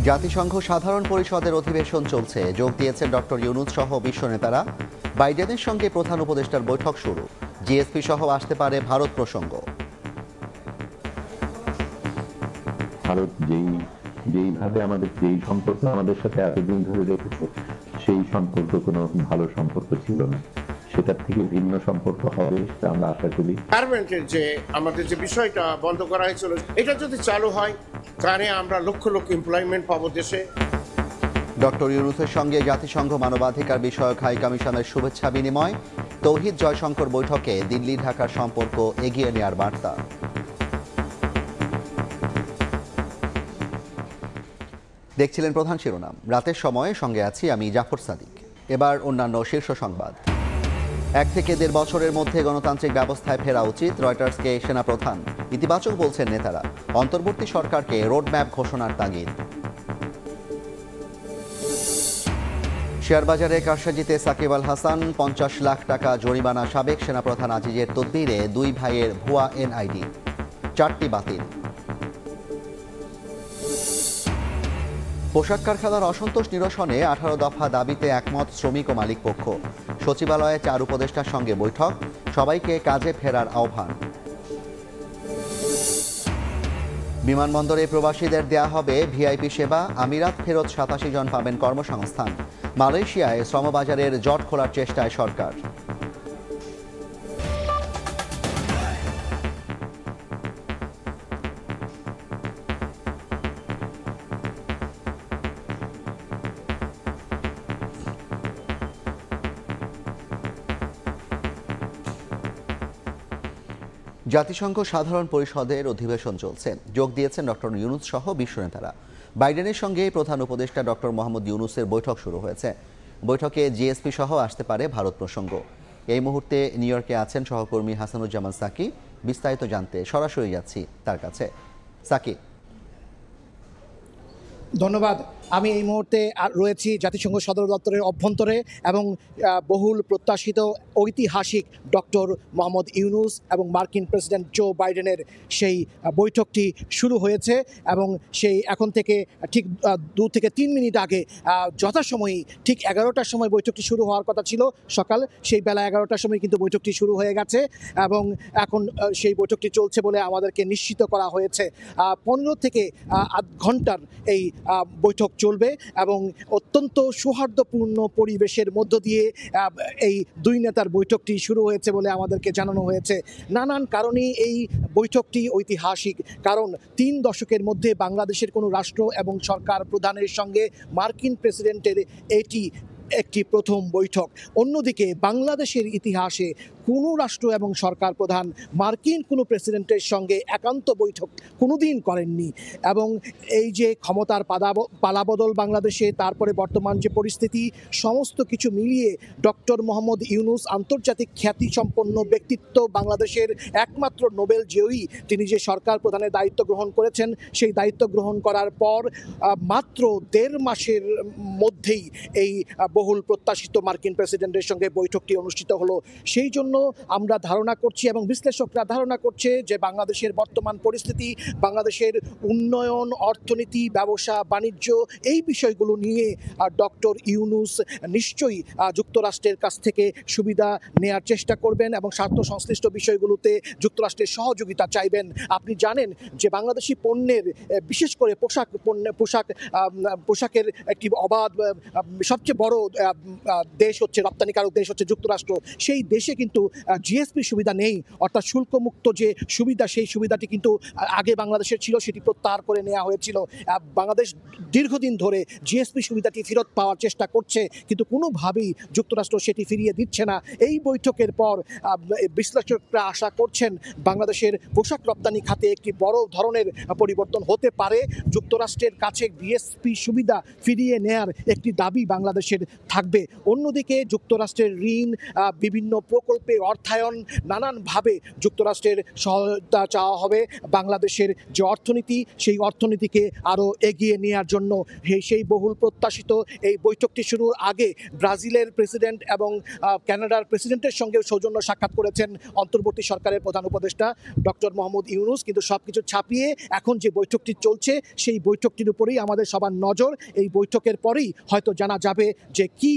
জাতিসংঘ সাধারণ পরিষদের অধিবেশন চলছে, যোগ দিয়েছেন ডক্টর ইউনূস সহ বিশ্ব নেতারা। বাইডেনের সঙ্গে প্রধান উপদেষ্টার বৈঠক শুরু, জিএসপি সহ আসতে পারে ভারত প্রসঙ্গ। ভারত যেইভাবে যেই সম্পর্ক আমাদের সাথে এতদিন ধরে রেখেছে, সেই সম্পর্ক কোনো ভালো সম্পর্ক ছিল না, সেটার থেকে ভিন্ন সম্পর্ক হবে আমরা আশা করি। গার্মেন্টের যে আমাদের যে বিষয়টা বন্ধ করা হয়েছিল, এটা যদি চালু হয় তাহলে আমরা লক্ষ লক্ষ এমপ্লয়মেন্ট পাবো দেশে। ডক্টর ইউনূসের সঙ্গে জাতিসংঘ মানবাধিকার বিষয়ক হাই কমিশনের শুভেচ্ছা বিনিময়। তৌহিদ জয়শঙ্কর বৈঠকে দিল্লি ঢাকার সম্পর্ক এগিয়ে নেওয়ার বার্তা। দেখছিলেন প্রধান শিরোনাম, রাতের সময়ে সঙ্গে আছি আমি জাফর সাদিক। এবার অন্যান্য শীর্ষ সংবাদ। 1 থেকে 1.5 বছরের মধ্যে গণতান্ত্রিক ব্যবস্থায় ফেরা উচিত, রয়টার্সকে সেনাপ্রধান। ইতিবাচক বলছেন নেতারা, অন্তর্বর্তী সরকারকে রোডম্যাপ ঘোষণার তাগিদ। শেয়ারবাজারে কারসাজিতে সাকিব আল হাসান, 50 লাখ টাকা জরিমানা সাবেক সেনাপ্রধান আজিজের তদবিরে 2 ভাইয়ের ভুয়া এনআইডি, 4টি বাতিল। পোশাক কারখানার অসন্তোষ নিরসনে 18 দফা দাবিতে একমত শ্রমিক ও মালিক পক্ষ। সচিবালয়ে 4 উপদেষ্টার সঙ্গে বৈঠক, সবাইকে কাজে ফেরার আহ্বান। বিমানবন্দরে প্রবাসীদের দেয়া হবে ভিআইপি সেবা, আমিরাত ফেরত 87 জন পাবেন কর্মসংস্থান। মালয়েশিয়ায় শ্রমবাজারের জট খোলার চেষ্টায় সরকার। জাতিসংঘ সাধারণ পরিষদের অধিবেশন চলছে, যোগ দিয়েছেন ডক্টর ইউনূস সহ বিশ্ব নেতারা। বাইডেনের সঙ্গে প্রধান উপদেষ্টা ডক্টর মোহাম্মদ ইউনূসের বৈঠক শুরু হয়েছে। বৈঠকে জিএসপি সহ আসতে পারে ভারত প্রসঙ্গ। এই মুহূর্তে নিউ ইয়র্কে আছেন সহকর্মী হাসানুজ্জামান সাকি। বিস্তারিত জানতে সরাসরি যাচ্ছি তার কাছে। সাকি। ধন্যবাদ। আমি এই মুহূর্তে রয়েছি জাতিসংঘ সদর দপ্তরের অভ্যন্তরে এবং বহুল প্রত্যাশিত ঐতিহাসিক ডক্টর মোহাম্মদ ইউনূস এবং মার্কিন প্রেসিডেন্ট জো বাইডেনের সেই বৈঠকটি শুরু হয়েছে এবং সেই এখন থেকে ঠিক 2 থেকে 3 মিনিট আগে যথাসময়ই ঠিক 11টার সময় বৈঠকটি শুরু হওয়ার কথা ছিল সকাল, সেই বেলা 11টার সময় কিন্তু বৈঠকটি শুরু হয়ে গেছে এবং এখন সেই বৈঠকটি চলছে বলে আমাদেরকে নিশ্চিত করা হয়েছে। 15 থেকে আধ ঘন্টার এই বৈঠক চলবে এবং অত্যন্ত সৌহার্দ্যপূর্ণ পরিবেশের মধ্য দিয়ে এই 2 নেতার বৈঠকটি শুরু হয়েছে বলে আমাদেরকে জানানো হয়েছে। নানান কারণেই এই বৈঠকটি ঐতিহাসিক, কারণ 3 দশকের মধ্যে বাংলাদেশের কোনো রাষ্ট্র এবং সরকার প্রধানের সঙ্গে মার্কিন প্রেসিডেন্টের এটি একটি প্রথম বৈঠক। অন্যদিকে বাংলাদেশের ইতিহাসে কোনো রাষ্ট্র এবং সরকার প্রধান মার্কিন কোনো প্রেসিডেন্টের সঙ্গে একান্ত বৈঠক কোনোদিন করেননি এবং এই যে ক্ষমতার পালাবদল বাংলাদেশে, তারপরে বর্তমান যে পরিস্থিতি, সমস্ত কিছু মিলিয়ে ডক্টর মোহাম্মদ ইউনূস আন্তর্জাতিক খ্যাতিসম্পন্ন ব্যক্তিত্ব, বাংলাদেশের একমাত্র নোবেল জয়ী, তিনি যে সরকার প্রধানের দায়িত্ব গ্রহণ করেছেন, সেই দায়িত্ব গ্রহণ করার পর মাত্র 1.5 মাসের মধ্যেই এই বহুল প্রত্যাশিত মার্কিন প্রেসিডেন্টের সঙ্গে বৈঠকটি অনুষ্ঠিত হলো। সেই জন্য আমরা ধারণা করছি এবং বিশ্লেষকরা ধারণা করছে যে বাংলাদেশের বর্তমান পরিস্থিতি, বাংলাদেশের উন্নয়ন, অর্থনীতি, ব্যবসা বাণিজ্য, এই বিষয়গুলো নিয়ে ডক্টর ইউনূস নিশ্চয়ই যুক্তরাষ্ট্রের কাছ থেকে সুবিধা নেয়ার চেষ্টা করবেন এবং স্বার্থ সংশ্লিষ্ট বিষয়গুলোতে যুক্তরাষ্ট্রের সহযোগিতা চাইবেন। আপনি জানেন যে বাংলাদেশি পণ্যের, বিশেষ করে পোশাকের একটি অবাধ সবচেয়ে বড় দেশ হচ্ছে, রপ্তানিকারক দেশ হচ্ছে যুক্তরাষ্ট্র। সেই দেশে কিন্তু জিএসপি সুবিধা নেই, অর্থাৎ শুল্কমুক্ত যে সুবিধা, সেই সুবিধাটি কিন্তু আগে বাংলাদেশের ছিল, সেটি প্রত্যাহার করে নেওয়া হয়েছিল। বাংলাদেশ দীর্ঘদিন ধরে জিএসপি সুবিধাটি ফেরত পাওয়ার চেষ্টা করছে, কিন্তু কোনোভাবেই যুক্তরাষ্ট্র সেটি ফিরিয়ে দিচ্ছে না। এই বৈঠকের পর বিশ্লেষকরা আশা করছেন বাংলাদেশের পোশাক রপ্তানি খাতে একটি বড় ধরনের পরিবর্তন হতে পারে। যুক্তরাষ্ট্রের কাছে জিএসপি সুবিধা ফিরিয়ে নেয়ার একটি দাবি বাংলাদেশের থাকবে। অন্যদিকে যুক্তরাষ্ট্রের ঋণ, বিভিন্ন প্রকল্পে প্রকল্পে অর্থায়ন, নানানভাবে যুক্তরাষ্ট্রের সহায়তা চাওয়া হবে বাংলাদেশের যে অর্থনীতি, সেই অর্থনীতিকে আরও এগিয়ে নেওয়ার জন্য। সেই বহুল প্রত্যাশিত এই বৈঠকটি শুরুর আগে ব্রাজিলের প্রেসিডেন্ট এবং কানাডার প্রেসিডেন্টের সঙ্গে সৌজন্য সাক্ষাৎ করেছেন অন্তর্বর্তী সরকারের প্রধান উপদেষ্টা ডক্টর মোহাম্মদ ইউনূস। কিন্তু সবকিছু ছাপিয়ে এখন যে বৈঠকটি চলছে, সেই বৈঠকটির উপরেই আমাদের সবার নজর। এই বৈঠকের পরেই হয়তো জানা যাবে যে কি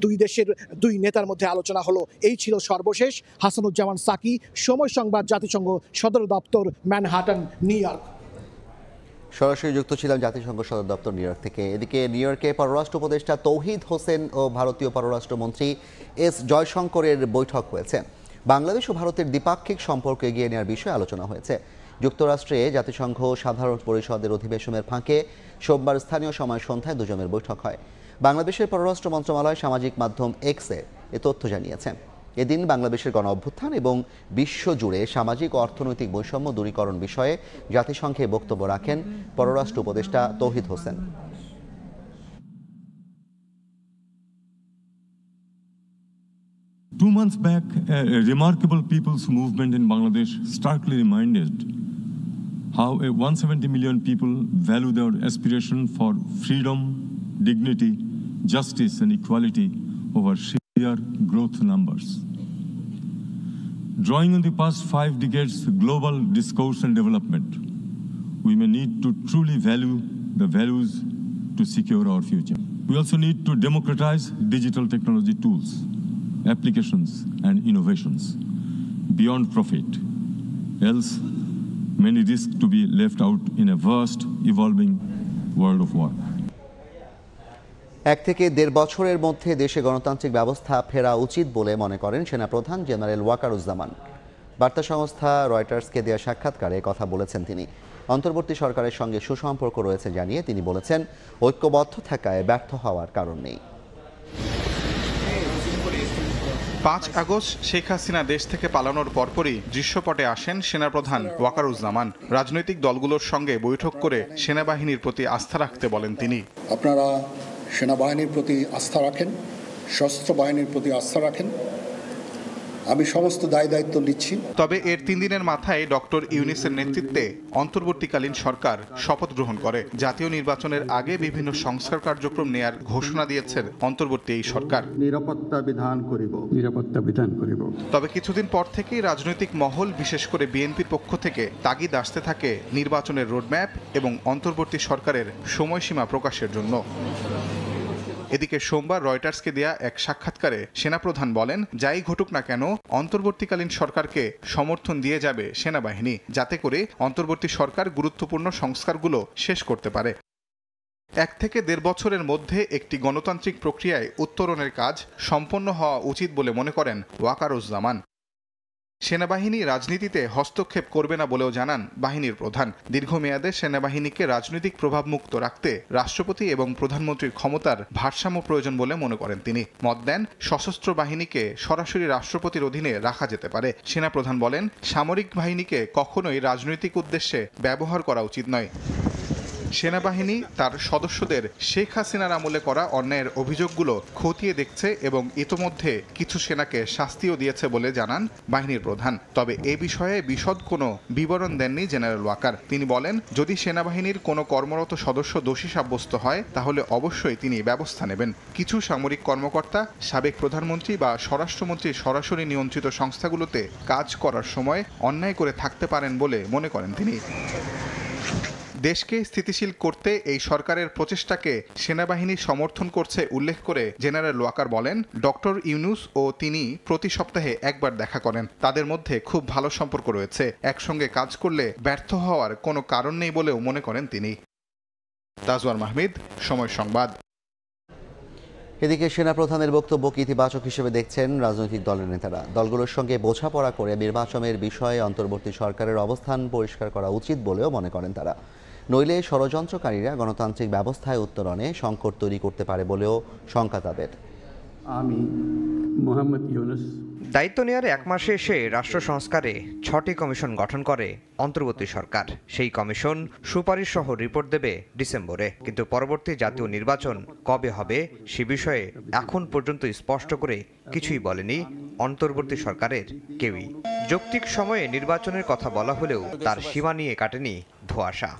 দুই দেশের দুই নেতার মধ্যে আলোচনা হলো। এই ছিল সর্বশেষ। হাসানুজ্জামান সাকি, সময় সংবাদ, জাতিসংঘ সদর দপ্তর, ম্যানহাটন, নিউ ইয়র্ক। সরাসরি যুক্ত ছিলাম জাতিসংঘ সদর দপ্তর নিউ ইয়র্ক থেকে। এদিকে নিউ ইয়র্কে পররাষ্ট্র উপদেষ্টা তৌহিদ হোসেন ও ভারতীয় পররাষ্ট্রমন্ত্রী এস জয়শঙ্করের বৈঠক হয়েছে। বাংলাদেশ ও ভারতের দ্বিপাক্ষিক সম্পর্ক এগিয়ে নেওয়ার বিষয়ে আলোচনা হয়েছে। যুক্তরাষ্ট্রে জাতিসংঘ সাধারণ পরিষদের অধিবেশনের ফাঁকে সোমবার স্থানীয় সময় সন্ধ্যায় দুজনের বৈঠক হয়। বাংলাদেশের পররাষ্ট্র মন্ত্রণালয় সামাজিক মাধ্যম এক্সে এ তথ্য জানিয়েছে। এদিন বাংলাদেশের গণ অভ্যুত্থান এবং বিশ্বজুড়ে সামাজিক ও অর্থনৈতিক বৈষম্য দূরীকরণ বিষয়ে জাতিসংঘে বক্তব্য রাখেন পররাষ্ট্র উপদেষ্টা তৌহিদ Hossain. 2 months back, a remarkable people's movement in Bangladesh starkly reminded how 170 million people value their aspiration for freedom, dignity, justice and equality over sheer growth numbers. Drawing on the past 5 decades' global discourse and development, we may need to truly value the values to secure our future. We also need to democratize digital technology tools, applications and innovations beyond profit, else many risk to be left out in a vast, evolving world of work. 1 থেকে 1.5 বছরের মধ্যে দেশে গণতান্ত্রিক ব্যবস্থা ফেরা উচিত বলে মনে করেন সেনাপ্রধান জেনারেল ওয়াকারুজ্জামান। বার্তা সংস্থা রয়টার্সকে দেওয়া সাক্ষাৎকারে কথা বলেছেন তিনি। অন্তর্বর্তী সরকারের সঙ্গে সুসম্পর্ক রয়েছে জানিয়ে তিনি বলেছেন, ঐক্যবদ্ধ থাকায় ব্যর্থ হওয়ার কারণ নেই। 5 আগস্ট শেখ হাসিনা দেশ থেকে পালানোর পরপরই দৃশ্যপটে আসেন সেনাপ্রধান ওয়াকারুজ্জামান। রাজনৈতিক দলগুলোর সঙ্গে বৈঠক করে সেনাবাহিনীর প্রতি আস্থা রাখতে বলেন তিনি। আপনারা সেনাবাহিনীর প্রতি আস্থা রাখেন, সশস্ত্র বাহিনীর প্রতি আস্থা রাখেন, আমি সমস্ত দায়িত্ব নিচ্ছি। তবে এর 3 দিনের মাথায় ডক্টর ইউনূসের নেতৃত্বে অন্তর্বর্তীকালীন সরকার শপথ গ্রহণ করে। জাতীয় নির্বাচনের আগে বিভিন্ন সংস্কার কার্যক্রম নেয়ার ঘোষণা দিয়েছেন অন্তর্বর্তী এই সরকার। নিরাপত্তা বিধান করিব। তবে কিছুদিন পর থেকেই রাজনৈতিক মহল, বিশেষ করে বিএনপির পক্ষ থেকে তাগিদ আসতে থাকে নির্বাচনের রোডম্যাপ এবং অন্তর্বর্তী সরকারের সময়সীমা প্রকাশের জন্য। এদিকে সোমবার রয়টার্সকে দেয়া এক সাক্ষাৎকারে সেনাপ্রধান বলেন, যাই ঘটুক না কেন অন্তর্বর্তীকালীন সরকারকে সমর্থন দিয়ে যাবে সেনাবাহিনী, যাতে করে অন্তর্বর্তী সরকার গুরুত্বপূর্ণ সংস্কারগুলো শেষ করতে পারে। 1 থেকে 1.5 বছরের মধ্যে একটি গণতান্ত্রিক প্রক্রিয়ায় উত্তরণের কাজ সম্পন্ন হওয়া উচিত বলে মনে করেন ওয়াকারুজ্জামান। সেনাবাহিনী রাজনীতিতে হস্তক্ষেপ করবে না বলেও জানান বাহিনীর প্রধান। দীর্ঘমেয়াদে সেনাবাহিনীকে রাজনৈতিক প্রভাবমুক্ত রাখতে রাষ্ট্রপতি এবং প্রধানমন্ত্রীর ক্ষমতার ভারসাম্য প্রয়োজন বলে মনে করেন তিনি। মত দেন, সশস্ত্র বাহিনীকে সরাসরি রাষ্ট্রপতির অধীনে রাখা যেতে পারে। সেনাপ্রধান বলেন, সামরিক বাহিনীকে কখনোই রাজনৈতিক উদ্দেশ্যে ব্যবহার করা উচিত নয়। সেনাবাহিনী তার সদস্যদের শেখ হাসিনার আমলে করা অন্যায়ের অভিযোগগুলো খতিয়ে দেখছে এবং ইতোমধ্যে কিছু সেনাকে শাস্তিও দিয়েছে বলে জানান বাহিনীর প্রধান। তবে এ বিষয়ে বিশদ কোনো বিবরণ দেননি জেনারেল ওয়াকার। তিনি বলেন, যদি সেনাবাহিনীর কোনো কর্মরত সদস্য দোষী সাব্যস্ত হয় তাহলে অবশ্যই তিনি ব্যবস্থা নেবেন। কিছু সামরিক কর্মকর্তা সাবেক প্রধানমন্ত্রী বা স্বরাষ্ট্রমন্ত্রীর সরাসরি নিয়ন্ত্রিত সংস্থাগুলোতে কাজ করার সময় অন্যায় করে থাকতে পারেন বলে মনে করেন তিনি। দেশকে স্থিতিশীল করতে এই সরকারের প্রচেষ্টাকে সেনাবাহিনী সমর্থন করছে উল্লেখ করে জেনারেল ওয়াকার বলেন, ডক্টর ইউনূস ও তিনি প্রতি সপ্তাহে একবার দেখা করেন। তাদের মধ্যে খুব ভালো সম্পর্ক রয়েছে। একসঙ্গে কাজ করলে ব্যর্থ হওয়ার কোনো কারণ নেই বলেও মনে করেন তিনি। তাজওয়ার মাহমুদ, সময় সংবাদ। এদিকে সেনাপ্রধানের বক্তব্যকে ইতিবাচক হিসেবে দেখছেন রাজনৈতিক দলের নেতারা। দলগুলোর সঙ্গে বোঝাপড়া করে নির্বাচনের বিষয়ে অন্তর্বর্তী সরকারের অবস্থান পরিষ্কার করা উচিত বলেও মনে করেন তারা। নইলে ষড়যন্ত্রকারীরা গণতান্ত্রিক ব্যবস্থায় উত্তরণে সংকট তৈরি করতে পারে বলেও শঙ্কা তাদের। আমি মোহাম্মদ ইউনূস দায়িত্ব নেওয়ার 1 মাসে এসে রাষ্ট্র সংস্কারে 6টি কমিশন গঠন করে অন্তর্বর্তী সরকার। সেই কমিশন সুপারিশ সহ রিপোর্ট দেবে ডিসেম্বরে। কিন্তু পরবর্তী জাতীয় নির্বাচন কবে হবে সে বিষয়ে এখন পর্যন্ত স্পষ্ট করে কিছুই বলেনি অন্তর্বর্তী সরকারের কেউই। যৌক্তিক সময়ে নির্বাচনের কথা বলা হলেও তার সীমা নিয়ে কাটেনি ধোঁয়াশা।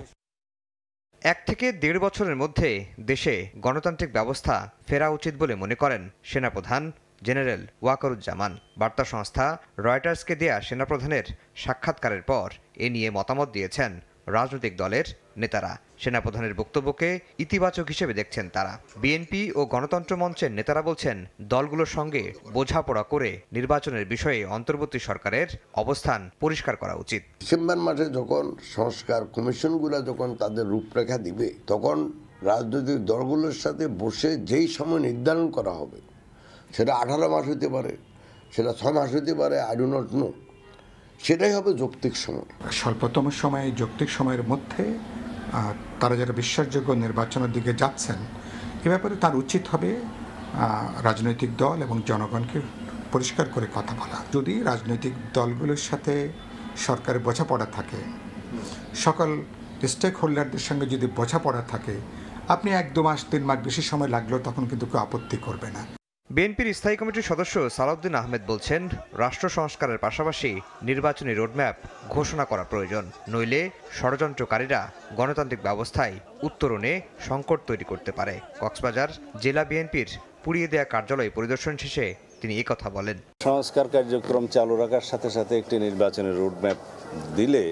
1 থেকে 1.5 বছরের মধ্যে দেশে গণতান্ত্রিক ব্যবস্থা ফেরা উচিত বলে মনে করেন সেনাপ্রধান জেনারেল ওয়াকারুজ্জামান। বার্তা সংস্থা রয়টার্সকে দেয়া সেনাপ্রধানের সাক্ষাৎকারের পর এ নিয়ে মতামত দিয়েছেন রাজনৈতিক দলের নেতারা। সেনাপ্রধানের বক্তব্যকে ইতিবাচক হিসেবে দেখছেন তারা। বিএনপি ও গণতন্ত্র মঞ্চের নেতারা বলছেন, দলগুলোর সঙ্গে বোঝাপড়া করে নির্বাচনের বিষয়ে অন্তর্বর্তী সরকারের অবস্থান পরিষ্কার করা উচিত। ডিসেম্বর মাসে যখন সংস্কার কমিশনগুলো যখন তাদের রূপরেখা দিবে, তখন রাজনৈতিক দলগুলোর সাথে বসে যেই সময় নির্ধারণ করা হবে, সেটা 18 মাস হতে পারে, সেটা 6 মাস হতে পারে, আই ডু নট নো, সেটাই হবে যৌক্তিক সময়। স্বল্পতম সময়ে যৌক্তিক সময়ের মধ্যে তারা যারা বিশ্বাসযোগ্য নির্বাচনের দিকে যাচ্ছেন, এ ব্যাপারে তার উচিত হবে রাজনৈতিক দল এবং জনগণকে পরিষ্কার করে কথা বলা। যদি রাজনৈতিক দলগুলোর সাথে সরকারের বোঝাপড়া থাকে, সকল স্টেক হোল্ডারদের সঙ্গে যদি বোঝাপড়া থাকে, আপনি 1-2 মাস 3 মাস বেশি সময় লাগলেও তখন কিন্তু কেউ আপত্তি করবে না। বিএনপির স্থায়ী কমিটির সদস্য সালাউদ্দিন আহমেদ বলছেন, রাষ্ট্র সংস্কারের পাশাপাশি নির্বাচনী রোডম্যাপ ঘোষণা করা প্রয়োজন, নইলে ষড়যন্ত্রকারীরা গণতান্ত্রিক ব্যবস্থায় উত্তরণে সংকট তৈরি করতে পারে। কক্সবাজার জেলা বিএনপির পুড়িয়ে দেয়া কার্যালয় পরিদর্শন শেষে তিনি কথা বলেন। সংস্কার কার্যক্রম চালু রাখার সাথে সাথে একটি নির্বাচনের রোডম্যাপ দিলে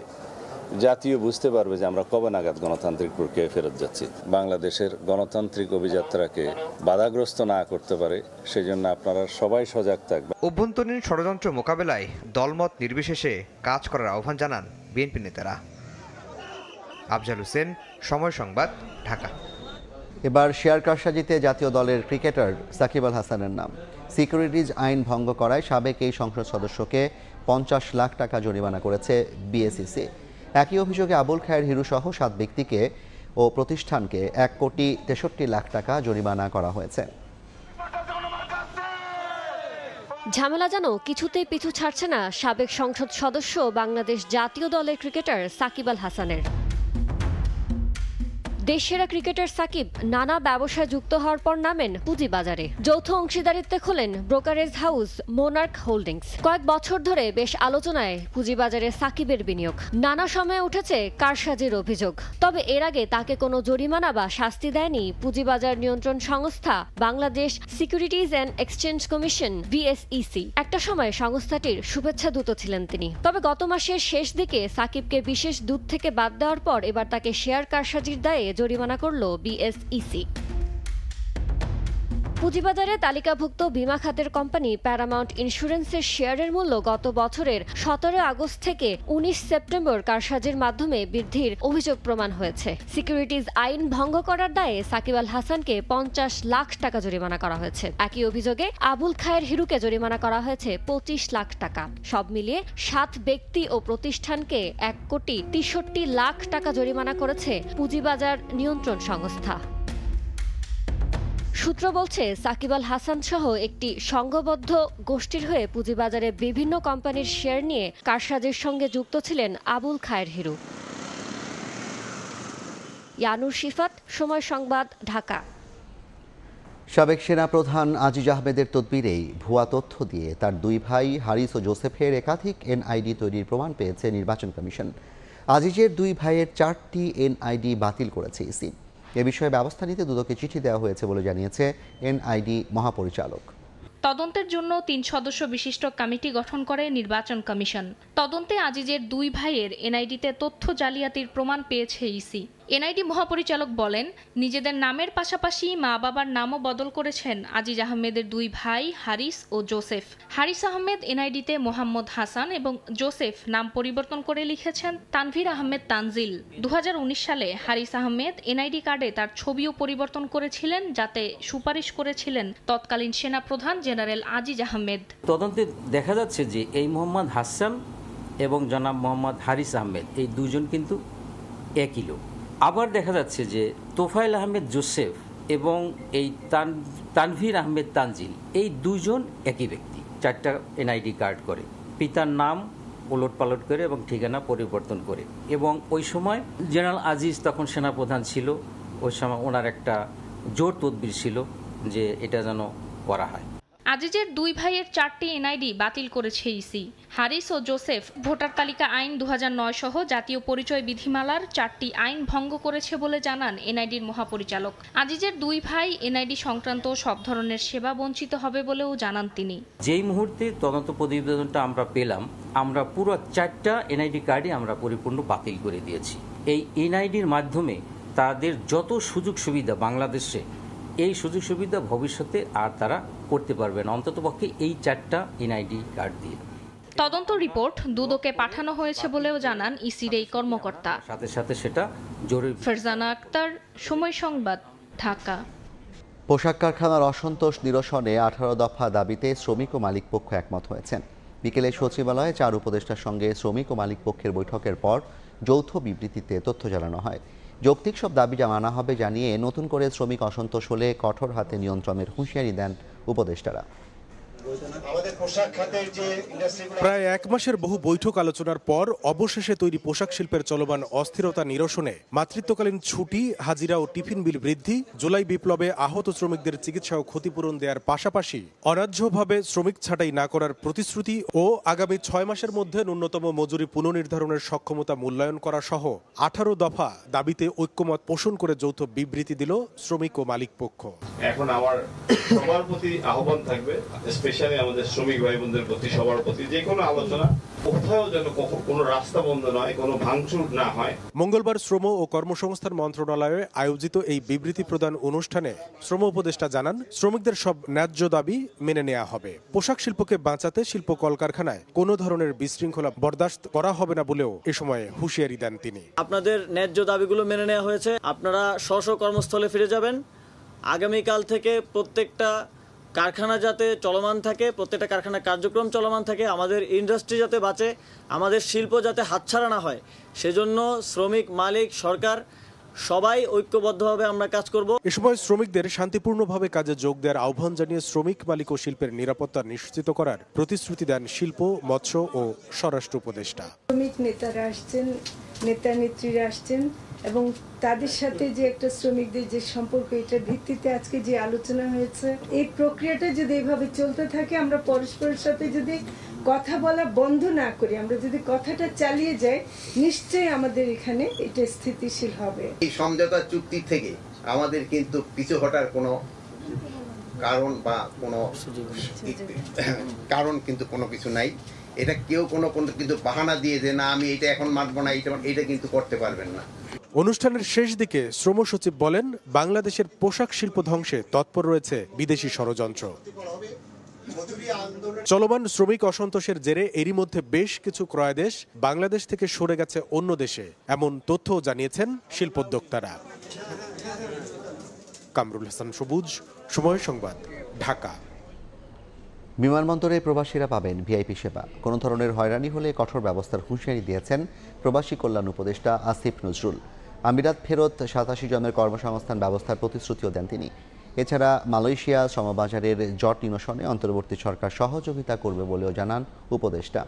জাতীয় বুঝতে পারবে যে আমরা কবে নাগাদ গণতান্ত্রিক প্রক্রিয়ায় ফেরত যাচ্ছি। বাংলাদেশের গণতান্ত্রিক অভিযাত্রাকে বাধাগ্রস্ত না করতে পারে, সেজন্য আপনারা সবাই সজাগ থাকবেন। অভ্যন্তরীণ ষড়যন্ত্র মোকাবেলায় দলমত নির্বিশেষে কাজ করার আহ্বান জানান বিএনপি নেতারা। আফজাল হোসেন, সময় সংবাদ, ঢাকা। এবার শেয়ার কারসাজিতে জাতীয় দলের ক্রিকেটার সাকিব আল হাসানের নাম। সিকিউরিটিজ আইন ভঙ্গ করায় সাবেক এই সংসদ সদস্যকে 50 লাখ টাকা জরিমানা করেছে বিএসইসি। একই অভিযোগে আবুল খায়ের হিরু সহ 7 ব্যক্তিকে ও প্রতিষ্ঠানকে 1,63,00,000 টাকা জরিমানা করা হয়েছে। ঝামেলা যেন কিছুতেই পিছু ছাড়ছে না সাবেক সংসদ সদস্য বাংলাদেশ জাতীয় দলের ক্রিকেটার সাকিব আল হাসানের। দেশসেরা ক্রিকেটার সাকিব নানা ব্যবসায় যুক্ত হওয়ার পর নামেন পুঁজিবাজারে। যৌথ অংশীদারিত্বে খোলেন ব্রোকারেজ হাউস মোনার্ক হোল্ডিংস। কয়েক বছর ধরে বেশ আলোচনায় পুঁজিবাজারে সাকিবের বিনিয়োগ। নানা সময়ে উঠেছে কারসাজির অভিযোগ, তবে এর আগে তাকে কোনো জরিমানা বা শাস্তি দেয়নি পুঁজিবাজার নিয়ন্ত্রণ সংস্থা Bangladesh securities and exchange commission BSEC. একটা সময় সংস্থাটির শুভেচ্ছা দূত ছিলেন তিনি। তবে গত মাসের শেষ দিকে সাকিবকে বিশেষ দূত থেকে বাদ দেওয়ার পর এবার তাকে শেয়ার কারসাজির দায়ে জরিমানা করল বিএসইসি। পুঁজিবাজারে তালিকাভুক্ত বিমা খাতের কোম্পানি প্যারামাউন্ট ইন্স্যুরেন্সের শেয়ারের মূল্য গত বছরের 17 আগস্ট থেকে 19 সেপ্টেম্বর কারসাজির মাধ্যমে বৃদ্ধির অভিযোগ প্রমাণ হয়েছে। সিকিউরিটিজ আইন ভঙ্গ করার দায়ে সাকিব আল হাসানকে 50 লাখ টাকা জরিমানা করা হয়েছে। একই অভিযোগে আবুল খায়ের হিরুকে জরিমানা করা হয়েছে 25 লাখ টাকা। সব মিলিয়ে 7 ব্যক্তি ও প্রতিষ্ঠানকে 1,63,00,000 টাকা জরিমানা করেছে পুঁজিবাজার নিয়ন্ত্রণ সংস্থা। সূত্র বলছে, সাকিব আল হাসান সহ একটি সংঘবদ্ধ গোষ্ঠীর হয়ে পুঁজিবাজারে বিভিন্ন কোম্পানির শেয়ার নিয়ে কারসাজির সঙ্গে যুক্ত ছিলেন আবুল খায়ের হিরু। ইয়ানুর শিফাত, সময় সংবাদ, ঢাকা। সাবেক সেনাপ্রধান আজিজ আহমেদের তদবিরেই ভুয়া তথ্য দিয়ে তার 2 ভাই হারিস ও জোসেফের একাধিক এনআইডি তৈরির প্রমাণ পেয়েছে নির্বাচন কমিশন। আজিজের 2 ভাইয়ের 4টি এনআইডি বাতিল করেছে ইসি। এ বিষয়ে ব্যবস্থা নিতে দুদকে চিঠি দেওয়া হয়েছে বলে জানিয়েছে এনআইডি মহাপরিচালক। তদন্তের জন্য 3 সদস্য বিশিষ্ট কমিটি গঠন করে নির্বাচন কমিশন। তদন্তে আজিজের 2 ভাইয়ের এনআইডিতে তথ্য জালিয়াতির প্রমাণ পেয়েছে ইসি। এনআইডি মহাপরিচালক বলেন, নিজেদের নামের পাশাপাশি মা বাবার নামও বদল করেছেন আজিজ আহমেদের 2 ভাই হারিস ও জোসেফ। হারিস আহমেদ এনআইডিতে মোহাম্মদ হাসান এবং জোসেফ নাম পরিবর্তন করে লিখেছেন তানভীর আহমেদ তানজিল। 2019 সালে হারিস আহমেদ এনআইডি কার্ডে তার ছবিও পরিবর্তন করেছিলেন, যাতে সুপারিশ করেছিলেন তৎকালীন সেনাপ্রধান জেনারেল আজিজ আহমেদ। তদন্তে দেখা যাচ্ছে যে এই মোহাম্মদ হাসান এবং জনাব মোহাম্মদ হারিস আহমেদ এই দুজন কিন্তু একই লোক। আবার দেখা যাচ্ছে যে তোফায়েল আহমেদ জোসেফ এবং এই তানভীর আহমেদ তানজিল এই দুজন একই ব্যক্তি। 4টা এনআইডি কার্ড করে, পিতার নাম উলট পালট করে এবং ঠিকানা পরিবর্তন করে। এবং ওই সময় জেনারেল আজিজ তখন সেনাপ্রধান ছিল, ওই সময় ওনার একটা জোর তদবির ছিল যে এটা যেন করা হয়। আজিজের 2 ভাইয়ের 4টি এনআইডি বাতিল করেছে ইসি। হারিস ও জোসেফ ভোটার তালিকা আইন 2009 সহ জাতীয় পরিচয় বিধিমালার 4টি আইন ভঙ্গ করেছে বলে জানান এনআইডির মহাপরিচালক। আজিজের 2 ভাই এনআইডি সংক্রান্ত সব ধরনের সেবা বঞ্চিত হবে বলেও জানান তিনি। যেই মুহূর্তে তদন্ত প্রতিবেদনটা আমরা পেলাম, আমরা পুরো 4টা এনআইডি কার্ডই আমরা পরিপূর্ণ বাতিল করে দিয়েছি। এই এনআইডির মাধ্যমে তাদের যত সুযোগ সুবিধা বাংলাদেশে, এই সুযোগ সুবিধা ভবিষ্যতে আর তারা করতে পারবে না, অন্ততপক্ষে এই 4টা এনআইডি কার্ড দিয়ে। তদন্ত রিপোর্ট দুদকে পাঠানো হয়েছে বলেও জানান ইসির এই কর্মকর্তা। সাথে সাথে সেটা জরুরি। ফারজানা আক্তার, সময় সংবাদ, ঢাকা। পোশাক কারখানার অসন্তোষ নিরসনে 18 দফা দাবিতে শ্রমিক ও মালিক পক্ষ একমত হয়েছেন। বিকেলে সচিবালয়ে 4 উপদেষ্টার সঙ্গে শ্রমিক ও মালিক পক্ষের বৈঠকের পর যৌথ বিবৃতিতে তথ্য জানানো হয়। যৌক্তিক সব দাবি মানা হবে জানিয়ে নতুন করে শ্রমিক অসন্তোষ হলে কঠোর হাতে নিয়ন্ত্রণের হুঁশিয়ারি দেন উপদেষ্টারা। প্রায় 1 মাসের বহু বৈঠক আলোচনার পর অবশেষে তৈরি পোশাক শিল্পের চলমান অস্থিরতা নিরসনে মাতৃত্বকালীন ছুটি, হাজিরা ও টিফিন বিল বৃদ্ধি, জুলাই বিপ্লবে আহত শ্রমিকদের চিকিৎসা ও ক্ষতিপূরণ দেওয়ার পাশাপাশি অন্যায্যভাবে শ্রমিক ছাঁটাই না করার প্রতিশ্রুতি ও আগামী 6 মাসের মধ্যে ন্যূনতম মজুরি পুনর্নির্ধারণের সক্ষমতা মূল্যায়ন করা সহ 18 দফা দাবিতে ঐক্যমত পোষণ করে যৌথ বিবৃতি দিল শ্রমিক ও মালিক পক্ষ। এখন আমার সবার প্রতি আহ্বান থাকবে, স্পেশালি আমাদের শ্রমিক ভাই বোনদের প্রতি, সবার প্রতি, যে কোনো আলোচনা কোথাও যেন কোনো রাস্তা বন্ধ নয়, কোনো ভাঙচুর না হয়। মঙ্গলবার শ্রম ও কর্মসংস্থান মন্ত্রণালয়ে আয়োজিত এই বিবৃতি প্রদান অনুষ্ঠানে শ্রম উপদেষ্টা জানান, শ্রমিকদের সব ন্যায্য দাবি মেনে নেওয়া হবে। পোশাক শিল্পকে বাঁচাতে শিল্প কলকারখানায় কোনো ধরনের বিশৃঙ্খলা বরদাস্ত করা হবে না বলেও এ সময় হুঁশিয়ারি দেন তিনি। আপনাদের ন্যায্য দাবিগুলো মেনে নেওয়া হয়েছে, আপনারা স্ব কর্মস্থলে ফিরে যাবেন। আগামীকাল থেকে প্রত্যেকটা কারখানা যাতে চলমান থাকে, প্রত্যেকটা কারখানার কার্যক্রম চলমান থাকে, আমাদের ইন্ডাস্ট্রি যাতে বাঁচে, আমাদের শিল্প যাতে হাতছাড়া না হয়, সেজন্য শ্রমিক, মালিক, সরকার সবাই ঐক্যবদ্ধভাবে আমরা কাজ করব। এ সময় শ্রমিকদের শান্তিপূর্ণভাবে কাজে যোগ দেওয়ার আহ্বান জানিয়ে শ্রমিক, মালিক ও শিল্পের নিরাপত্তা নিশ্চিত করার প্রতিশ্রুতি দেন শিল্প, মৎস্য ও স্বরাষ্ট্র উপদেষ্টা। শ্রমিক নেতারা আসছেন, নেতা নেত্রীরা আসছেন এবং তাদের সাথে যে একটা শ্রমিকদের যে সম্পর্ক, এটার ভিত্তিতে আজকে যে আলোচনা হয়েছে, এই প্রক্রিয়াটা যদি এভাবে চলতে থাকে, আমরা পরস্পরের সাথে যদি কথা বলা বন্ধ না করি, আমরা যদি কথাটা চালিয়ে যাই, নিশ্চয়ই আমাদের এখানে এটা স্থিতিশীল হবে। এই সমঝোতা চুক্তি থেকে আমাদের কিন্তু পিছু হটার কোনো কারণ বা কারণ কিন্তু কোনো কিছু নাই। এটা কেউ কোনো কিন্তু বাহানা দিয়ে যে না আমি এটা এখন মানবো না, এটা কিন্তু করতে পারবেন না। অনুষ্ঠানের শেষ দিকে শ্রম সচিব বলেন, বাংলাদেশের পোশাক শিল্প ধ্বংসে তৎপর রয়েছে বিদেশি ষড়যন্ত্র। চলমান শ্রমিক অসন্তোষের জেরে এরই মধ্যে বেশ কিছু ক্রয়দেশ বাংলাদেশ থেকে সরে গেছে অন্য দেশে, এমন তথ্যও জানিয়েছেন শিল্পোদ্যোক্তারা। কামরুল হাসান সবুজ, সময় সংবাদ, ঢাকা। বিমানবন্দরে প্রবাসীরা পাবেন ভিআইপি সেবা। কোনো ধরনের হয়রানি হলে কঠোর ব্যবস্থার হুঁশিয়ারি দিয়েছেন প্রবাসী কল্যাণ উপদেষ্টা আসিফ নজরুল। আমিরাত ফেরত 87 জনের কর্মসংস্থান ব্যবস্থার প্রতিশ্রুতিও দেন তিনি। এছাড়া মালয়েশিয়া শ্রমবাজারের জট নিরসনে অন্তর্বর্তী সরকার সহযোগিতা করবে বলেও জানান উপদেষ্টা।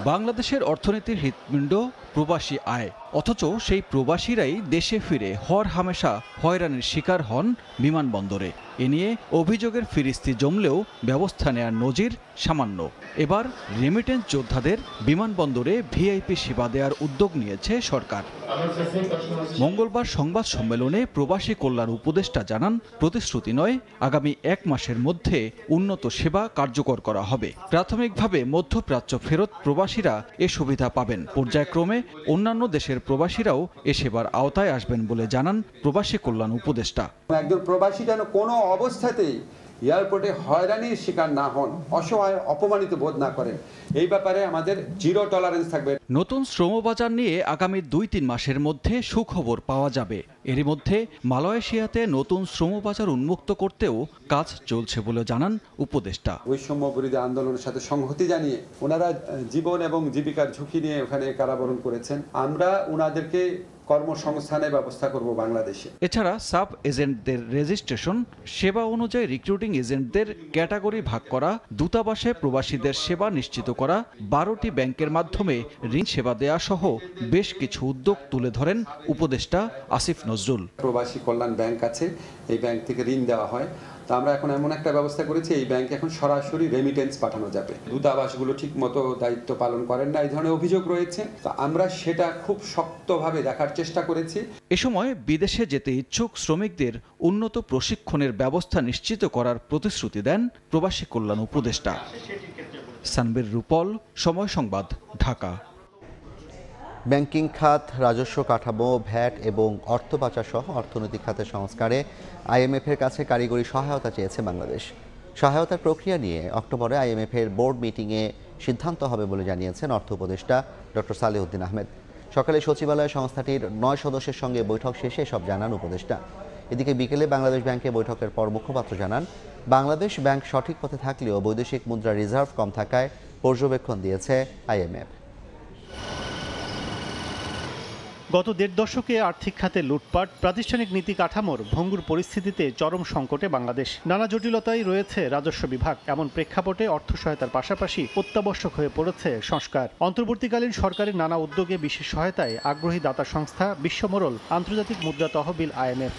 বাংলাদেশের অর্থনীতির হৃৎপিণ্ড প্রবাসী আয়, অথচ সেই প্রবাসীরাই দেশে ফিরে হরহামেশা হয়রানির শিকার হন বিমানবন্দরে। এ নিয়ে অভিযোগের ফিরিস্তি জমলেও ব্যবস্থা নেয়ার নজির সামান্য। এবার রেমিটেন্স যোদ্ধাদের বিমানবন্দরে ভিআইপি সেবা দেওয়ার উদ্যোগ নিয়েছে সরকার। মঙ্গলবার সংবাদ সম্মেলনে প্রবাসী কল্যাণ উপদেষ্টা জানান, প্রতিশ্রুতি নয়, আগামী 1 মাসের মধ্যে উন্নত সেবা কার্যকর করা হবে। প্রাথমিকভাবে মধ্যপ্রাচ্য ফেরত প্রবাসীরা এ সুবিধা পাবেন। পর্যায়ক্রমে অন্যান্য দেশের প্রবাসীরাও এ সেবার আওতায় আসবেন বলে জানান প্রবাসী কল্যাণ উপদেষ্টা। একজন প্রবাসী যেন কোনো অবস্থাতেই এয়ারপোর্টে হয়রানির শিকার না হন, অসহায় অপমানিত বোধ না করেন, এই ব্যাপারে আমাদের জিরো টলারেন্স থাকবে। নতুন শ্রমবাজার নিয়ে আগামী 2-3 মাসের মধ্যে সুখবর পাওয়া যাবে। এরই মধ্যে মালয়েশিয়াতে নতুন শ্রমবাজার উন্মুক্ত করতেও কাজ চলছে বলে জানান উপদেষ্টা। বৈষম্য বিরোধী আন্দোলনের সাথে সংহতি জানিয়ে ওনারা জীবন এবং জীবিকার ঝুঁকি নিয়ে ওখানে কারাবরণ করেছেন। আমরা ওনাদেরকে কর্মসংস্থানের ব্যবস্থা করব বাংলাদেশে। এছাড়া সাব এজেন্টদের রেজিস্ট্রেশন, সেবা অনুযায়ী রিক্রুটিং এজেন্টদের ক্যাটাগরি ভাগ করা, দূতাবাসে প্রবাসীদের সেবা নিশ্চিত করা, 12টি ব্যাংকের মাধ্যমে ঋণ সেবা দেয়া সহ বেশ কিছু উদ্যোগ তুলে ধরেন উপদেষ্টা আসিফ নজরুল। প্রবাসী কল্যাণ ব্যাংক আছে, এই ব্যাংক থেকে ঋণ দেওয়া হয়। তো আমরা এখন এমন একটা ব্যবস্থা করেছি, এই ব্যাংকে এখন সরাসরি রেমিটেন্স পাঠানো যাবে। দূতাবাসগুলো ঠিকমতো দায়িত্ব পালন করেন না, এই ধরনের অভিযোগ রয়েছে। তো আমরা সেটা খুব শক্তভাবে দেখার চেষ্টা করেছি। এ সময় বিদেশে যেতে ইচ্ছুক শ্রমিকদের উন্নত প্রশিক্ষণের ব্যবস্থা নিশ্চিত করার প্রতিশ্রুতি দেন প্রবাসী কল্যাণ উপদেষ্টা। সানবীর রূপল, সময় সংবাদ, ঢাকা। ব্যাংকিং খাত, রাজস্ব কাঠামো, ভ্যাট এবং অর্থ পাচার সহ অর্থনৈতিক খাতের সংস্কারে আইএমএফের কাছে কারিগরি সহায়তা চেয়েছে বাংলাদেশ। সহায়তার প্রক্রিয়া নিয়ে অক্টোবরে আইএমএফের বোর্ড মিটিংয়ে সিদ্ধান্ত হবে বলে জানিয়েছেন অর্থ উপদেষ্টা ডক্টর সালেউদ্দিন আহমেদ। সকালে সচিবালয়ে সংস্থাটির 9 সদস্যের সঙ্গে বৈঠক শেষে এসব জানান উপদেষ্টা। এদিকে বিকেলে বাংলাদেশ ব্যাংকে বৈঠকের পর মুখপাত্র জানান, বাংলাদেশ ব্যাংক সঠিক পথে থাকলেও বৈদেশিক মুদ্রা রিজার্ভ কম থাকায় পর্যবেক্ষণ দিয়েছে আইএমএফ। গত 1.5 দশকে আর্থিক খাতে লুটপাট, প্রাতিষ্ঠানিক নীতি কাঠামোর ভঙ্গুর পরিস্থিতিতে চরম সংকটে বাংলাদেশ। নানা জটিলতাই রয়েছে রাজস্ব বিভাগ। এমন প্রেক্ষাপটে অর্থ সহায়তার পাশাপাশি অত্যাবশ্যক হয়ে পড়েছে সংস্কার। অন্তর্বর্তীকালীন সরকারের নানা উদ্যোগে বিশেষ সহায়তায় আগ্রহী দাতা সংস্থা বিশ্বমোড়ল, আন্তর্জাতিক মুদ্রা তহবিল, আইএমএফ।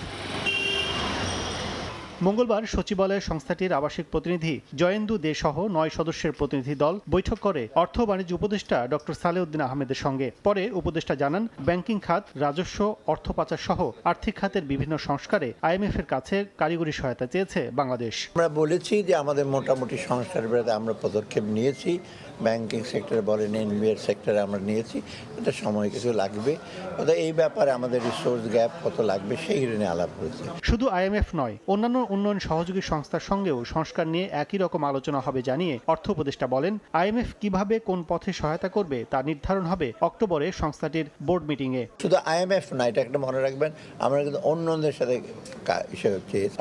মঙ্গলবার সচিবালয়ে সংস্থাটির আবাসিক প্রতিনিধি জয়েন্দু দে সহ 9 সদস্যের প্রতিনিধি দল বৈঠক করে অর্থ বাণিজ্য উপদেষ্টা ডক্টর সালেউদ্দিন আহমেদের সঙ্গে। পরে উপদেষ্টা জানান, ব্যাংকিং খাত, রাজস্ব, অর্থ পাচার সহ আর্থিক খাতের বিভিন্ন সংস্কারে আইএমএফ এর কাছে কারিগরি সহায়তা চেয়েছে বাংলাদেশ। আমরা বলেছি যে আমাদের মোটামুটি সংস্কারের ব্যাপারে আমরা পদক্ষেপ নিয়েছি। ব্যাংকিং সেক্টরে বলেন, এনবিআর সেক্টরে আমরা নিয়েছি। এটা সময় কিছু লাগবে। এই ব্যাপারে আমাদের রিসোর্স গ্যাপ কত লাগবে সেই নিয়ে আলাপ হয়েছে। শুধু আইএমএফ নয়, অন্যান্য উন্নয়ন সহযোগী সংস্থার সঙ্গেও সংস্কার নিয়ে একই রকম আলোচনা হবে জানিয়ে অর্থ উপদেষ্টা বলেন, আইএমএফ কিভাবে কোন পথে সহায়তা করবে তা নির্ধারণ হবে অক্টোবরে সংস্থাটির বোর্ড মিটিংয়ে। শুধু আইএমএফ না, এটা একটা মনে রাখবেন, আমরা কিন্তু অন্যদের সাথে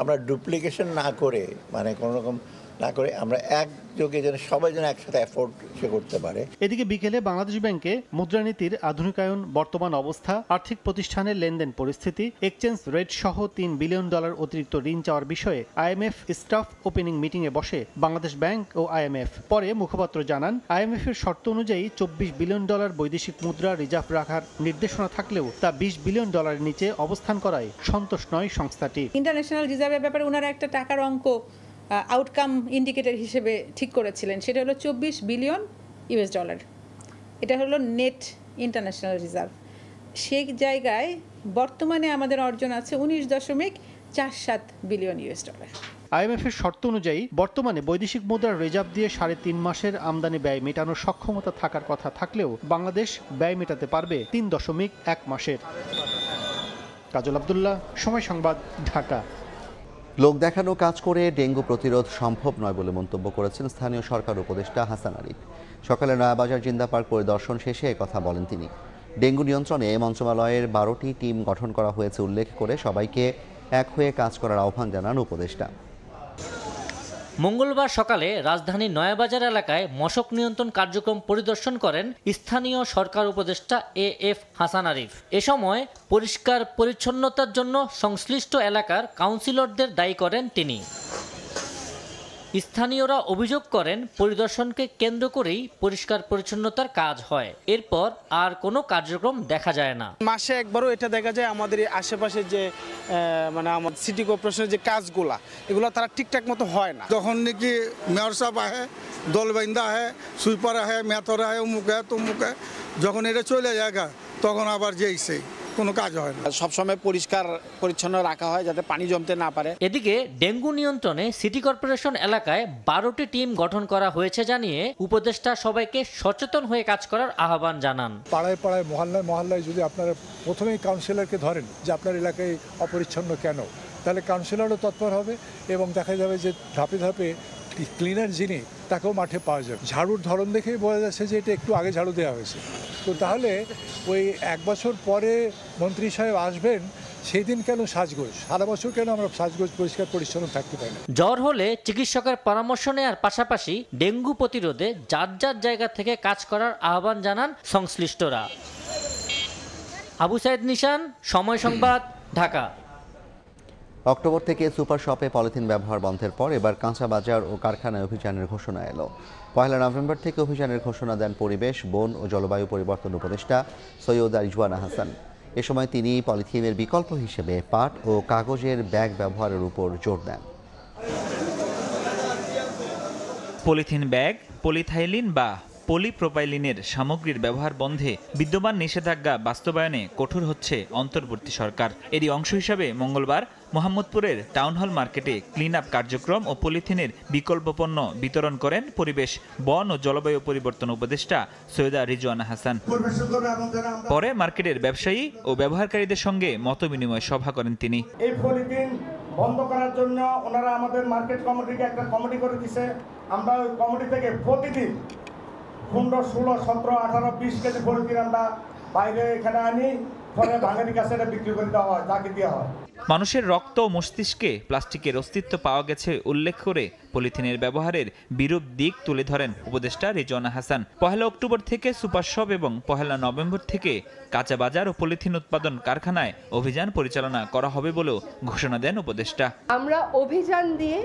আমরা ডুপ্লিকেশন না করে, মানে কোনো রকম না করে আমরা একযোগে যেন সবাই যেন একসাথে এফোর্ড করতে পারে। এদিকে বিকেলে বাংলাদেশ ব্যাংকে মুদ্রানীতির আধুনিকায়ন, বর্তমান অবস্থা, আর্থিক প্রতিষ্ঠানের লেনদেন পরিস্থিতি, এক্সচেঞ্জ রেট সহ $3 বিলিয়ন অতিরিক্ত ঋণ চাওয়ার বিষয়ে আইএমএফ স্টাফ ওপেনিং মিটিংয়ে বসে বাংলাদেশ ব্যাংক ও আইএমএফ। পরে মুখপাত্র জানান, আইএমএফ এর শর্ত অনুযায়ী $24 বিলিয়ন বৈদেশিক মুদ্রা রিজার্ভ রাখার নির্দেশনা থাকলেও তা $20 বিলিয়ন নিচে অবস্থান করায় সন্তোষ নয় সংস্থাটি। ইন্টারন্যাশনাল রিজার্ভের ব্যাপারে ওনারা একটা টাকার অঙ্ক আউটকাম ইন্ডিকেটর হিসেবে ঠিক করেছিলেন, সেটা হলো $24 বিলিয়ন। এটা হলো নেট ইন্টারন্যাশনাল রিজার্ভ। সেই জায়গায় বর্তমানে আমাদের অর্জন আছে $19.47 বিলিয়ন। আইএমএফ এর শর্ত অনুযায়ী বর্তমানে বৈদেশিক মুদ্রার রিজার্ভ দিয়ে 3.5 মাসের আমদানি ব্যয় মেটানোর সক্ষমতা থাকার কথা থাকলেও বাংলাদেশ ব্যয় মেটাতে পারবে 3.1 মাসের। কাজল আব্দুল্লাহ, সময় সংবাদ, ঢাকা। লোক দেখানো কাজ করে ডেঙ্গু প্রতিরোধ সম্ভব নয় বলে মন্তব্য করেছেন স্থানীয় সরকার উপদেষ্টা হাসান আরিফ। সকালে নয়াবাজার জিন্দা পার্ক পরিদর্শন শেষে একথা বলেন তিনি। ডেঙ্গু নিয়ন্ত্রণে মন্ত্রণালয়ের 12টি টিম গঠন করা হয়েছে উল্লেখ করে সবাইকে এক হয়ে কাজ করার আহ্বান জানান উপদেষ্টা। মঙ্গলবার সকালে রাজধানীর নয়াবাজার এলাকায় মশক নিয়ন্ত্রণ কার্যক্রম পরিদর্শন করেন স্থানীয় সরকার উপদেষ্টা AF হাসান আরিফ। এ সময় পরিষ্কার পরিচ্ছন্নতার জন্য সংশ্লিষ্ট এলাকার কাউন্সিলরদের দায়ী করেন তিনি। স্থানীয়রা অভিযোগ করেন, পরিদর্শনকে কেন্দ্র করেই পরিষ্কার পরিচ্ছন্নতার কাজ হয়, এরপর আর কোনো কার্যক্রম দেখা যায় না। মাসে একবারও এটা দেখা যায় আমাদের আশেপাশে যে মানে আমার সিটি কর্পোরেশনের যে কাজগুলা, এগুলো তারা ঠিকঠাক মতো হয় না। তখন নাকি মেয়র সাহেব আহে, দলবাইন্দা আহে, সুইপার আহে, মেথর আহে, অমুক আহে, তমুক আহে, যখন এটা চলে যায় তখন আবার যেইছে কোনো কাজ হয় না। সবসময় পরিষ্কার পরিচ্ছন্ন রাখা হয় যাতে পানি জমতে না পারে। এদিকে ডেঙ্গু নিয়ন্ত্রণে সিটি কর্পোরেশন এলাকায় 12টি টিম গঠন করা হয়েছে জানিয়ে উপদেষ্টা সবাইকে সচেতন হয়ে কাজ করার আহ্বান জানান। পাড়ায় পাড়ায়, মহল্লায় মহল্লায় যদি আপনারা প্রথমেই কাউন্সিলরকে ধরেন যে আপনার এলাকায় অপরিচ্ছন্ন কেন, তাহলে কাউন্সিলরও তৎপর হবে এবং দেখা যাবে যে ধাপে ধাপে ক্লিনার যিনি তাকেও মাঠে পাওয়া যাবে। ঝাড়ুর ধরন দেখেই বোঝা যাচ্ছে যে এটা একটু আগে ঝাড়ু দেওয়া হয়েছে। তো তাহলে ওই 1 বছর পরে মন্ত্রী সাহেব আসবেন, সেই দিন কেন সাজগোজ, সারা বছর কেন আমরা সাজগোজ পরিষ্কার পরিচ্ছন্ন থাকতে পারি না? জ্বর হলে চিকিৎসকের পরামর্শ নেওয়ার পাশাপাশি ডেঙ্গু প্রতিরোধে যার যার জায়গা থেকে কাজ করার আহ্বান জানান সংশ্লিষ্টরা। আবু সাইদ নিশান, সময় সংবাদ, ঢাকা। অক্টোবর থেকে সুপার শপে পলিথিন ব্যবহার বন্ধের পর এবার কাঁচা বাজার ও কারখানায় অভিযানের ঘোষণা এলো। 1 নভেম্বর থেকে অভিযানের ঘোষণা দেন পরিবেশ, বন ও জলবায়ু পরিবর্তন উপদেষ্টা সৈয়দা রিজওয়ানা হাসান। এ সময় তিনি পলিথিনের বিকল্প হিসেবে পাট ও কাগজের ব্যাগ ব্যবহারের উপর জোর দেন। পলিথিন ব্যাগ, পলিথাইলিন বা পলিপ্রোপাইলিনের সামগ্রীর ব্যবহার বন্ধে বিদ্যমান নিষেধাজ্ঞা বাস্তবায়নে কঠোর হচ্ছে অন্তর্বর্তী সরকার। এরই অংশ হিসাবে মঙ্গলবার মোহাম্মদপুরের টাউন হল মার্কেটে ক্লিন আপ কার্যক্রম ও পলিথিনের বিকল্প পণ্য বিতরণ করেন পরিবেশ, বন ও জলবায়ু পরিবর্তন উপদেষ্টা সৈয়দা রিজওয়ানা হাসান। পরে মার্কেটের ব্যবসায়ী ও ব্যবহারকারীদের সঙ্গে মতবিনিময় সভা করেন তিনি। এই পলিথিন বন্ধ করার জন্য ওনারা আমাদের মার্কেট কমিটিকে একটা কমিটি করে দিয়েছে। আমরা ওই কমিটি থেকে প্রতিদিন 15, 16, 17, 18, 20 কেজি পলিথিন আমরা বাইরে এখানে আনি, পরে ভাঙারি কাছে বিক্রি করে দেওয়া হয়, তাকে দেওয়া হয়। মানুষের রক্ত ও মস্তিষ্কে প্লাস্টিকের অস্তিত্ব পাওয়া গেছে উল্লেখ করে পলিথিনের ব্যবহারের বিরূপ দিক তুলে ধরেন উপদেষ্টা রিজওয়ানা হাসান। 1 অক্টোবর থেকে সুপার শপ এবং 1 নভেম্বর থেকে কাঁচা বাজার ও পলিথিন উৎপাদন কারখানায় অভিযান পরিচালনা করা হবে বলেও ঘোষণা দেন উপদেষ্টা। আমরা অভিযান দিয়ে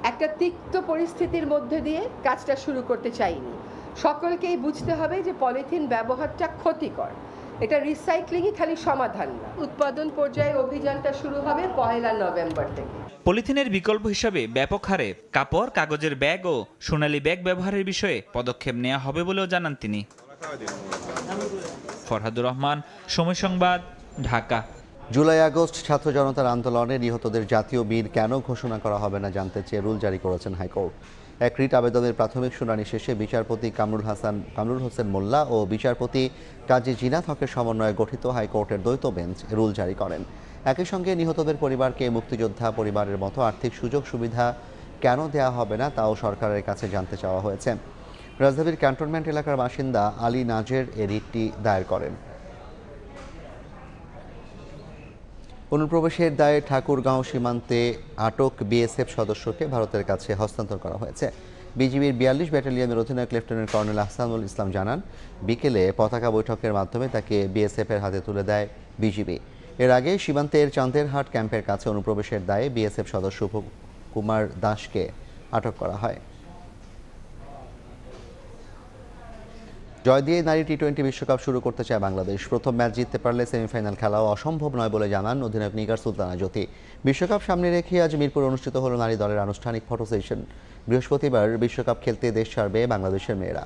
একটা তিক্ত পরিস্থিতির মধ্যে দিয়ে কাজটা শুরু করতে চাইনি। সকলকেই বুঝতে হবে যে পলিথিন ব্যবহারটা ক্ষতিকর, এটা রিসাইক্লিংই খালি সমাধান না। উৎপাদন পর্যায়ে অভিযানটা শুরু হবে 1 নভেম্বর থেকে। পলিথিনের বিকল্প হিসাবে ব্যাপক হারে কাপড়, কাগজের ব্যাগ ও সোনালী ব্যাগ ব্যবহারের বিষয়ে পদক্ষেপ নেওয়া হবে বলেও জানান তিনি। ফরহাদুর রহমান, সময় সংবাদ, ঢাকা। জুলাই আগস্ট ছাত্র জনতার আন্দোলনে নিহতদের জাতীয় বীর কেন ঘোষণা করা হবে না জানতে চেয়ে রুল জারি করেছেন হাইকোর্ট। এক রিট আবেদনের প্রাথমিক শুনানি শেষে বিচারপতি কামরুল হোসেন মোল্লা ও বিচারপতি কাজী জিনাত হকের সমন্বয়ে গঠিত হাইকোর্টের দ্বৈত বেঞ্চ রুল জারি করেন। একই সঙ্গে নিহতদের পরিবারকে মুক্তিযোদ্ধা পরিবারের মতো আর্থিক সুযোগ সুবিধা কেন দেওয়া হবে না তাও সরকারের কাছে জানতে চাওয়া হয়েছে। রাজধানীর ক্যান্টনমেন্ট এলাকার বাসিন্দা আলী নাজের এ রিটটি দায়ের করেন। অনুপ্রবেশের দায়ে ঠাকুরগাঁও সীমান্তে আটক বিএসএফ সদস্যকে ভারতের কাছে হস্তান্তর করা হয়েছে। বিজিবির 42 ব্যাটালিয়নের অধিনায়ক লেফটেন্যান্ট কর্নেল আহসানুল ইসলাম জানান, বিকেলে পতাকা বৈঠকের মাধ্যমে তাকে বিএসএফের হাতে তুলে দেয় বিজিবি। এর আগে সীমান্তের চান্দেরহাট ক্যাম্পের কাছে অনুপ্রবেশের দায়ে বিএসএফ সদস্য কুমার দাসকে আটক করা হয়। জয় দিয়ে নারী টি-20 বিশ্বকাপ শুরু করতে চায় বাংলাদেশ। প্রথম ম্যাচ জিততে পারলে সেমিফাইনাল খেলাও অসম্ভব নয় বলে জানান অধিনায়ক নিগার সুলতানা জ্যোতি। বিশ্বকাপ সামনে রেখে আজ মিরপুরে অনুষ্ঠিত হলো নারী দলের আনুষ্ঠানিক ফটো সেশন। বৃহস্পতিবার বিশ্বকাপ খেলতে দেশ ছাড়বে বাংলাদেশের মেয়েরা।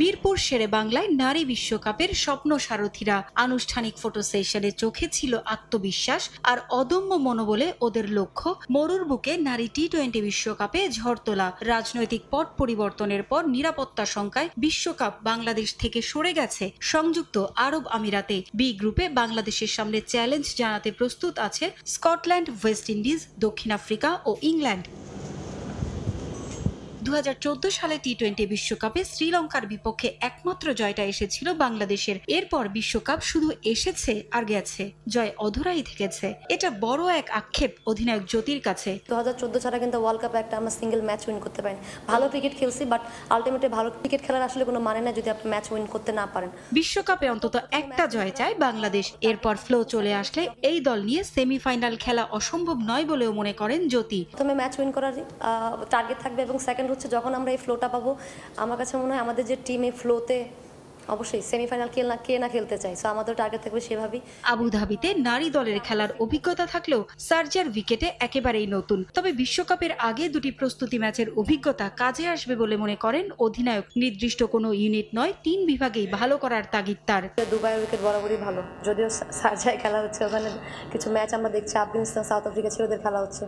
মিরপুর শেরে বাংলায় নারী বিশ্বকাপের স্বপ্ন সারথীরা আনুষ্ঠানিক ফটো সেশনে চোখে ছিল আত্মবিশ্বাস আর অদম্য মনোবলে ওদের লক্ষ্য মরুর বুকে নারী টি-20 বিশ্বকাপে ঝড় তোলা। রাজনৈতিক পট পরিবর্তনের পর নিরাপত্তা শঙ্কায় বিশ্বকাপ বাংলাদেশ থেকে সরে গেছে সংযুক্ত আরব আমিরাতে। বি গ্রুপে বাংলাদেশের সামনে চ্যালেঞ্জ জানাতে প্রস্তুত আছে স্কটল্যান্ড, ওয়েস্ট ইন্ডিজ, দক্ষিণ আফ্রিকা ও ইংল্যান্ড। 2014 সালে টি-20 বিশ্বকাপে শ্রীলঙ্কার বিপক্ষে একমাত্র জয়টা এসেছিল বাংলাদেশের। এরপর বিশ্বকাপ শুধু এসেছে আর গেছে, জয় অধরাই থেকেছে। এটা বড় এক আক্ষেপ অধিনায়ক জ্যোতির কাছে। 2014 ছাড়া কিন্তু ওয়ার্ল্ড কাপে একটা আমরা সিঙ্গেল ম্যাচ উইন করতে পারিনি। ভালো ক্রিকেট খেলছি, বাট আলটিমেটলি ভালো ক্রিকেট খেলার আসলে কোনো মানে না যদি আপনি ম্যাচ উইন করতে না পারেন। বিশ্বকাপে অন্তত একটা জয় চায় বাংলাদেশ। এরপর ফ্লো চলে আসলে এই দল নিয়ে সেমিফাইনাল খেলা অসম্ভব নয় বলেও মনে করেন জ্যোতি। প্রথমে ম্যাচ উইন করার টার্গেট থাকবে এবং সেকেন্ড হচ্ছে যখন আমরা এই ফ্লোটা পাবো, আমার কাছে মনে হয় আমাদের যে টিম এই ফ্লোতে অবশ্যই সেমিফাইনাল কে না খেলতে চাই, সো আমাদের টার্গেট থাকবে সেভাবেই। আবুধাবিতে নারী দলের খেলার অভিজ্ঞতা থাকলেও সার্জার উইকেটে একেবারেই নতুন। তবে বিশ্বকাপের আগে দুটি প্রস্তুতি ম্যাচের অভিজ্ঞতা কাজে আসবে বলে মনে করেন অধিনায়ক। নির্দিষ্ট কোনো ইউনিট নয়, 3 বিভাগেই ভালো করার তাগিদ তার। দুবাইয়ের উইকেট বরাবরই ভালো, যদিও সার্জায় খেলা হচ্ছে, ওখানে কিছু ম্যাচ আমরা দেখছি আফগানিস্তান, সাউথ আফ্রিকা ছিল ওদের খেলা হচ্ছে,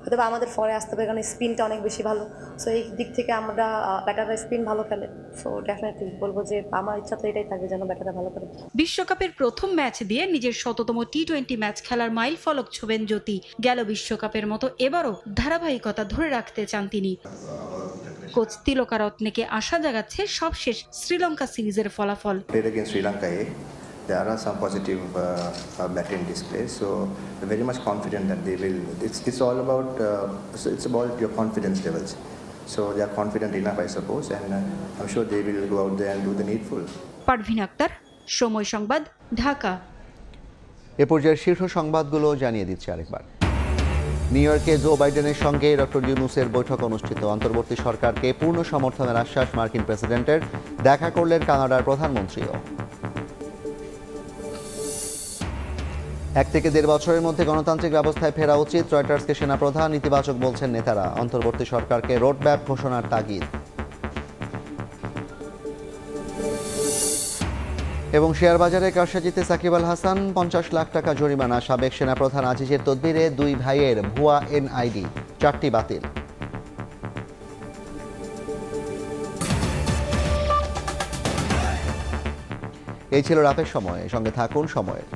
হয়তো আমাদের ফরে আসতে হবে কারণ স্পিনটা অনেক বেশি ভালো। সো এই দিক থেকে আমরা ব্যাটাররা স্পিন ভালো খেলে, সো ডেফিনেটলি বলবো যে আমার ইচ্ছা তো এটাই থাকবে যেন ব্যাটাররা ভালো করে। বিশ্বকাপের প্রথম ম্যাচ দিয়ে নিজের 100তম টি-20 ম্যাচ খেলার মাইল ফলক ছোবেন জ্যোতি। গেল বিশ্বকাপের মতো এবারও ধারাবাহিকতা ধরে রাখতে চান তিনি। কোচ তিলকা রত্নেকে আশা জাগাচ্ছে সবশেষ শ্রীলঙ্কা সিরিজের ফলাফল। There are some positive batting displays, so we're very much confident that they will. It's all about it's about your confidence levels. So they are confident enough, I suppose, and I'm sure they will go out there and do the needful. Parvin Akter, সময় সংবাদ, ঢাকা। এ পর্যায়ের শীর্ষ সংবাদগুলো জানিয়ে দিচ্ছে আরেকবার। New ইয়র্কে জো বাইডেনের সঙ্গে ডক্টর ইউনূসের বৈঠক অনুষ্ঠিত। অন্তর্বর্তী সরকারকে পূর্ণ সমর্থনের আশ্বাস মার্কিন প্রেসিডেন্টের। দেখা করলেন কানাডার প্রধানমন্ত্রীও। 1 থেকে 1.5 বছরের মধ্যে গণতান্ত্রিক ব্যবস্থায় ফেরা উচিত, রয়টার্সকে সেনাপ্রধান। ইতিবাচক বলছেন নেতারা। অন্তর্বর্তী সরকারকে রোডম্যাপ ঘোষণার তাগিদ। এবং শেয়ার বাজারে কারসাজিতে সাকিব আল হাসান, 50 লাখ টাকা জরিমানা। সাবেক সেনাপ্রধান আজিজের তদবিরে 2 ভাইয়ের ভুয়া এনআইডি, 4টি বাতিল। এই ছিল রাতের সময়, সঙ্গে থাকুন সময়ের।